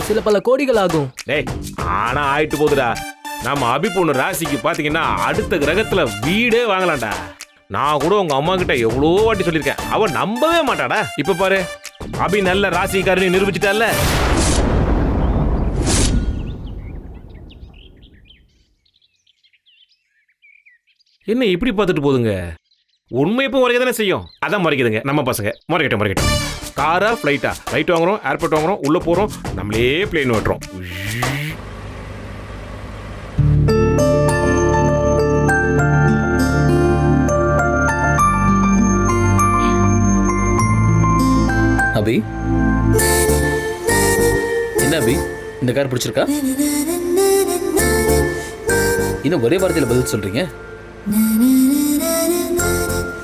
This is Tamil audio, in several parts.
சில பல கோடிகள் ஆகும். டேய் ஆனா ஆயிட்டு போகுதுடா. நம்ம அபி பொண்ணு ராசிக்கு பாத்தீங்கன்னா அடுத்த கிரகத்துல வீடே வாங்கலாம்டா. நான் கூட உங்க அம்மா கிட்ட எவ்வளோ வாட்டி சொல்லியிருக்கேன், அவ நம்பவே மாட்டாடா. இப்ப பாரு, அபி நல்ல ராசிக்காரன்னு நிரூபிச்சிட்டால. என்ன இப்படி பார்த்துட்டு போதுங்க? உண்மை இப்போ முறைக்க தானே செய்யும். அதான் முறைக்குதுங்க நம்ம பசங்க. முறைக்கட்டும். காரா ஃப்ளைட்டா? ஃப்ளைட் வாங்குறோம், ஏர்போர்ட் வாங்குறோம், உள்ள போறோம், நம்மளே பிளேன் ஓட்டுறோம். அபி, என்ன அபி, இந்த கார் பிடிச்சிருக்கா? இன்னும் ஒரே வார்த்தையில் பதில் சொல்றீங்க.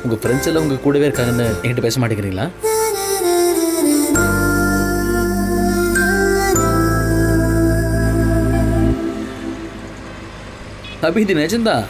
உங்க ஃப்ரெண்ட்ஸ் எல்லாம் உங்க கூடவே இருக்காங்கன்னு என்கிட்ட பேச மாட்டேங்கிறீங்களா? அபி, இது நிஜம்தான்.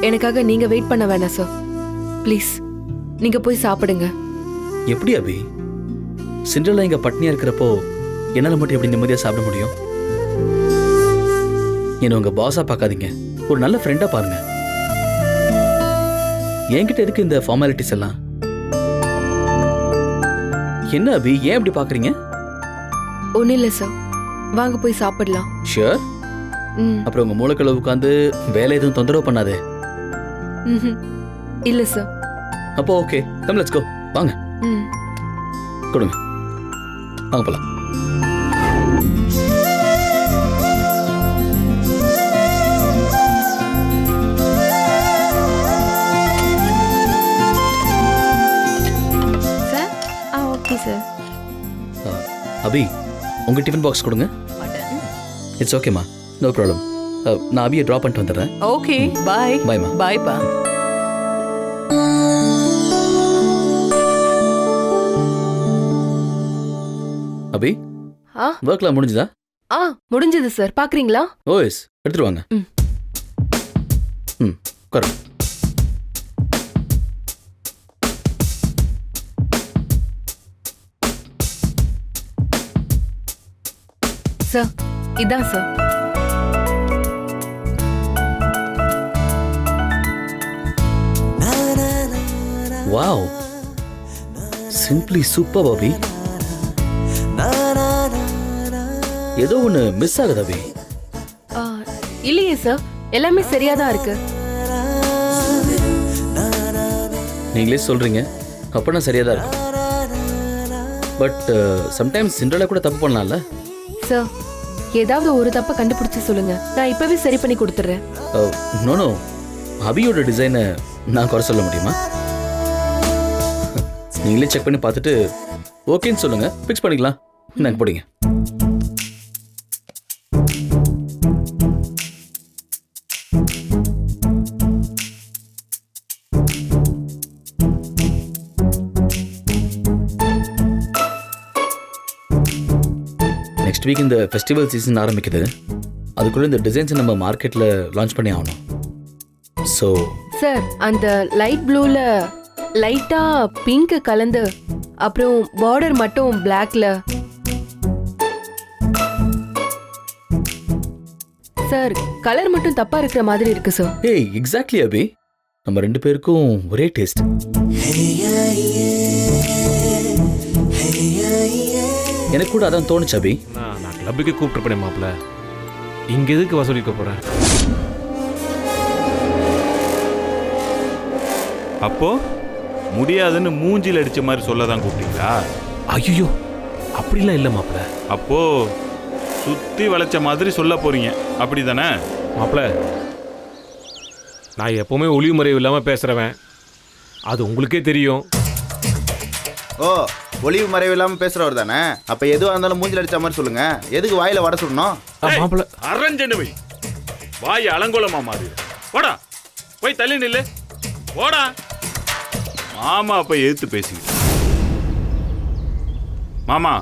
எனக்காக நீங்க வெயிட் பண்ண வேணாம் சார். ப்ளீஸ் நீங்க போய் சாப்பிடுங்க. எப்படி அபி? சிண்ட்ரெல்லா இங்க பட்னியா இருக்கிறப்போ என்னால மட்டும் எப்படி நிம்மதியா சாப்பிட முடியும்? என்ன உங்க பாஸா பார்க்காதீங்க, ஒரு நல்ல ஃப்ரெண்டா பாருங்க. என்கிட்ட இருக்கு இந்த ஃபார்மாலிட்டிஸ் எல்லாம். என்ன அபி, ஏன் இப்படி பாக்குறீங்க? ஒன்னும் இல்ல சார், வாங்க போய் சாப்பிடலாம். ஷியோர். அப்புறம் உங்க மூளைக்குள்ள உட்காந்து வேலை எதுவும் தொந்தரவு பண்ணாதே. இல்ல சார். அப்போ ஓகே, கம் லெட்ஸ் கோ. வாங்க கொடுங்க, வாங்க போலாம். Sir okay sir. அபி, உங்க டிஃபன் பாக்ஸ் கொடுங்க. இட்ஸ் ஓகேமா, நோ ப்ராப்ளம். நான் அபியை ட்ராப் பண்ணிட்டு வந்துடுறேன். ஓகே, பாய். பாய்மா. பாய்ப்பா. அபி, ஒர்க்லாம் முடிஞ்சுதா? முடிஞ்சது சார். பாக்குறீங்களா? ஓ எஸ், எடுத்துட்டு வாங்க. உட்காரு. சார் இதான் சார். வாவ், சிம்பிளி சூப்பர் அபி. ஏதோ ஒன்று மிஸ் ஆகுது அபி. இல்லையே சார், எல்லாமே சரியா தான் இருக்கு. நீங்களே சொல்றீங்க, அப்பனா சரியா தான் இருக்கு. பட் சம்டைம்ஸ் சிண்ட்ரெல்லா கூட தப்பு பண்ணலாம்ல சார்? ஏதாவது ஒரு தப்பை கண்டுபிடிச்சு சொல்லுங்க, நான் இப்பவே சரி பண்ணி கொடுத்துறேன். நோ, அபியோட டிசைனை நான் குறை சொல்ல முடியுமா? நீங்களே செக் பண்ணி பார்த்துட்டு ஓகேன்னு சொல்லுங்க, ஃபிக்ஸ் பண்ணிக்கலாம். எனக்கு போடுங்க. நெக்ஸ்ட் வீக் இந்த ஃபெஸ்டிவல் சீசன் ஆரம்பிக்குது. அதுக்குள்ள இந்த டிசைன்ஸை நம்ம மார்க்கெட்ல லான்ச் பண்ணி ஆகணும். ஸோ சார், அந்த லைட் ப்ளூல லைட்டா பிங்க் கலந்து அப்புறம் பார்டர் மட்டும் பிளாக்ல. சார், கலர் மட்டும் தப்பா இருக்கிற மாதிரி இருக்கு சார். ஏய், எக்ஸாக்ட்லி அபி, நம்ம ரெண்டு பேருக்கும் ஒரே டேஸ்ட். எனக்கு கூட அதான் தோணுச்சு அபி. நான் கிளப்புக்கு கூப்பிட்டுருப்பேன் மாப்பிள்ள. இங்க எதுக்கு வசூலிக்க போறேன்? அப்போ முடியாதுன்னு மூஞ்சில் அடிச்ச மாதிரி சொல்லதான் கூப்பிட்டீங்களா? ஐயோ, அப்படிலாம் இல்லை மாப்பிள்ள. அப்போ சுத்தி வளைச்ச மாதிரி சொல்ல போறீங்க, அப்படிதானே? மாப்பிள்ள, நான் எப்பவுமே ஒளிவு முறைவு இல்லாமல் பேசுறவன், அது உங்களுக்கே தெரியும். ஓ, ஒளிவு மறைவு இல்லாமல் பேசுறவர் தானே? அப்போ எதுவாக இருந்தாலும் மூஞ்சில் அடிச்ச மாதிரி சொல்லுங்க. எதுக்கு வாயில வட சுடணும்? மாப்பிள்ள, அரஞ்சனு வை, வாய் அலங்கோலமா மாறி. போடா, போய் தள்ளி நில்லு, போடா. மாமா அப்ப எதிர்த்து பேசிக்கிட்டு. மாமா,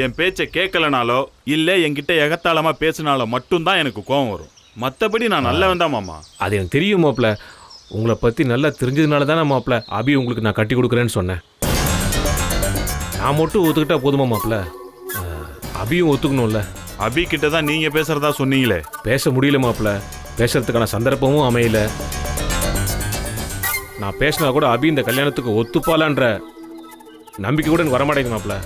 என் பேச்சை கேட்கலனாலோ இல்லை என்கிட்ட எகத்தாளமா பேசினாலோ மட்டும்தான் எனக்கு கோபம் வரும். மற்றபடி நான் நல்லவன் தான் மாமா. அது எனக்கு தெரியும் மாப்பிள்ள. உங்களை பற்றி நல்லா தெரிஞ்சதுனால தானே மாப்பிள்ள அபி உங்களுக்கு நான் கட்டி கொடுக்குறேன்னு சொன்னேன். நான் மட்டும் ஒத்துக்கிட்டா போதுமா மாப்பிள்ள? அபியும் ஒத்துக்கணும்ல. அபி கிட்ட தான் நீங்க பேசுறதா சொன்னீங்களே. பேச முடியல மாப்பிள்ள, பேசுறதுக்கான சந்தர்ப்பமும் அமையல. நான் பேசினா கூட அபி இந்த கல்யாணத்துக்கு ஒத்துப்பாலான்ற நம்பிக்கை கூட எனக்கு வரமாட்டேங்குது மாப்பிள்ள.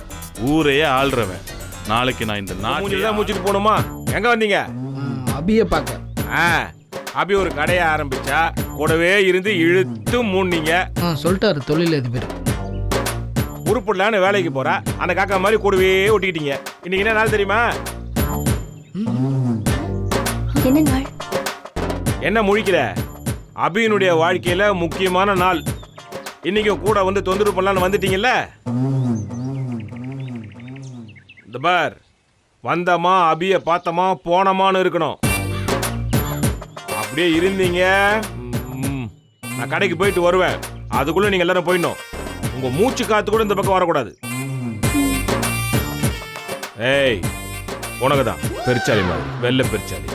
ஊரையே ஆள்றவன். நாளைக்கு நான் இந்த மூஞ்சில தான் மூச்சிட்டு போகணுமா? எங்க வந்தீங்க? அபிய பார்க்க. அபி ஒரு கடையை ஆரம்பிச்சா கூடவே இருந்து இழுத்து மூடினீங்க. சொல்லிட்டாரு தொழிலதிபர். உருப்படலான்னு வேலைக்கு போறா, அந்த காக்கா மாதிரி கூடவே ஒட்டிக்கிட்டீங்க. இன்னைக்கு என்ன நாள் தெரியுமா? என்ன நாள்? என்ன முழிக்கிற? அபியினுடைய வாழ்க்கையில முக்கியமான நாள். இன்னைக்கும் கூட வந்து தொந்தரவு பண்ணலான்னு வந்துட்டீங்கல்ல. இந்த பார், வந்தமா அபிய பார்த்தமா போனமான்னு இருக்கணும். அப்படியே இருந்தீங்க, நான் கடைக்கு போயிட்டு வருவேன். அதுக்குள்ள நீங்க எல்லாரும் போயிடணும். உங்க மூச்சு காத்து கூட இந்த பக்கம் வரக்கூடாது. ஏய், உனக்குதான் பெருச்சாலி மாதிரி, வெள்ளை பெருச்சாலி.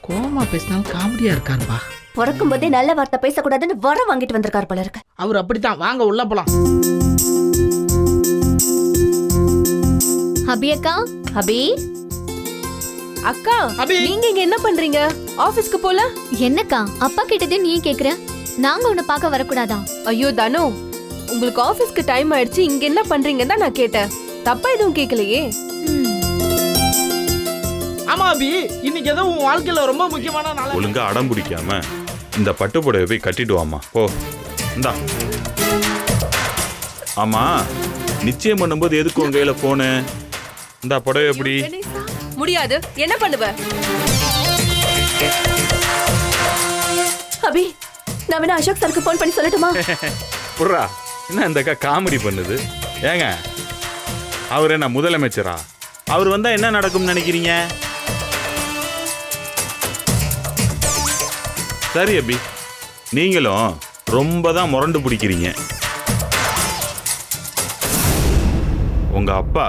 கோமா பேசினாலும் காமெடியா இருக்காருப்பா. பிறக்கும் போதே நல்ல வார்த்தை பேசக்கூடாதுன்னு வரம் வாங்கிட்டு வந்திருக்காரு போல இருக்கு. அவர் அப்படித்தான். வாங்க உள்ள போலாம். அபி அக்கா, அபி அக்கா, அபி. நீங்க இங்க என்ன பண்றீங்க? ஆபீஸ்க்கு போல? என்னக்கா அப்பா கிட்டதே நீ கேக்குற? நாங்க உன்னை பார்க்க வரக்கூடாதா? ஐயோ தனு, உங்களுக்கு ஆபீஸ்க்கு டைம் ஆயிடுச்சு, இங்க என்ன பண்றீங்கன்னு தான் நான் கேட்டேன். தப்பா எதுவும் கேட்கலையே. ஆமா அபி, இன்னைக்கு ஏதோ உன் வாழ்க்கையில ரொம்ப முக்கியமான நாள். ஒழுங்கா அடம் பிடிக்காம இந்த பட்டுப்புடவை போய் கட்டிட்டு வாமா. ஓ, இந்தா. ஆமா, நிச்சயம் பண்ணும்போது எதுக்கு உங்க கையில போனு? இந்த புடவை எப்படி? முடியாது. என்ன பண்ணுவ? அபி, நான் வேணா அசோக் சாருக்கு போன் பண்ணி சொல்லட்டுமா? புர்ரா, என்ன இந்த அக்கா காமெடி பண்ணுது? ஏங்க, அவர் என்ன முதலமைச்சரா? அவர் வந்தா என்ன நடக்கும்னு நினைக்கிறீங்க? சரி அபி, நீங்களும் ரொம்ப தான் முரண்டு பிடிக்கிறீங்க. உங்க அப்பா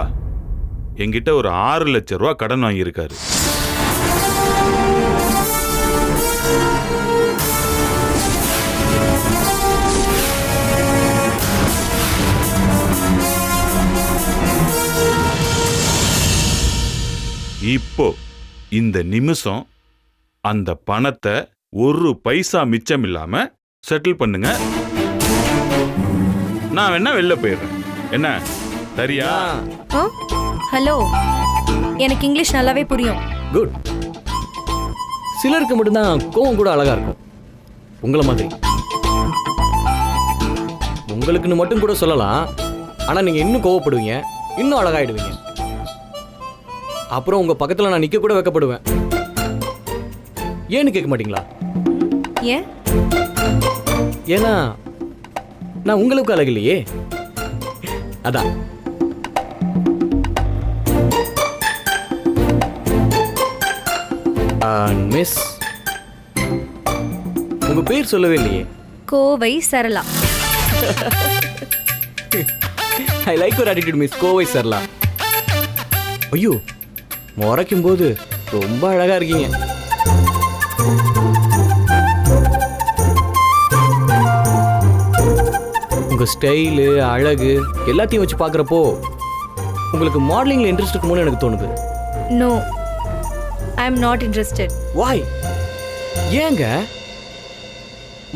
என்கிட்ட ஒரு 6 லட்சம் ரூபா கடன் வாங்கியிருக்காரு. இப்போ இந்த நிமிஷம் அந்த பணத்தை 1 பைசா மிச்சம் இல்லாம செட்டில் பண்ணுங்க. நான் வேணா வெளில போயிடுறேன். என்ன சரியா? ஹலோ, எனக்கு இங்கிலீஷ் நல்லாவே புரியும். குட். சிலருக்கு மட்டும்தான் கோவம் கூட அழகா இருக்கும், உங்களை மாதிரி. உங்களுக்குன்னு மட்டும் கூட சொல்லலாம். ஆனா நீங்க இன்னும் கோவப்படுவீங்க, இன்னும் அழகாயிடுவீங்க. அப்புறம் உங்க பக்கத்துல நான் நிக்க கூட வைக்கப்படுவேன். ஏன்னு கேட்க மாட்டீங்களா? ஏன்? ஏன்னா நான் உங்களுக்கு அழகு இல்லையே, அதான். மிஸ், உங்க பேர் சொல்லவே இல்லையே. Kovai Sarala. I like your attitude miss Kovai Sarala. ஐயோ, முறைக்கும் போது ரொம்ப அழகா இருக்கீங்க. உங்க ஸ்டைலு, அழகு எல்லாத்தையும் வச்சு பார்க்குறப்போ உங்களுக்கு மாடலிங்ல இன்ட்ரெஸ்ட் இருக்குமோன்னு எனக்கு தோணுது. No, I am not interested. Why? ஏங்க?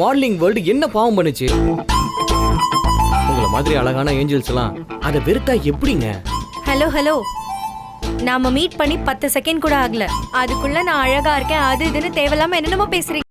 மாடலிங் வேர்ல்டு என்ன பாவம் பண்ணுச்சு? உங்களை மாதிரி அழகான ஏஞ்சல்ஸ் எல்லாம் அதை வெறுத்தா எப்படிங்க? ஹலோ ஹலோ நாம மீட் பண்ணி 10 செகண்ட் கூட ஆகல அதுக்குள்ள நான் அழகா இருக்கேன் அது இதுன்னு தேவையில்லாம என்னென்னமோ பேசுறீங்க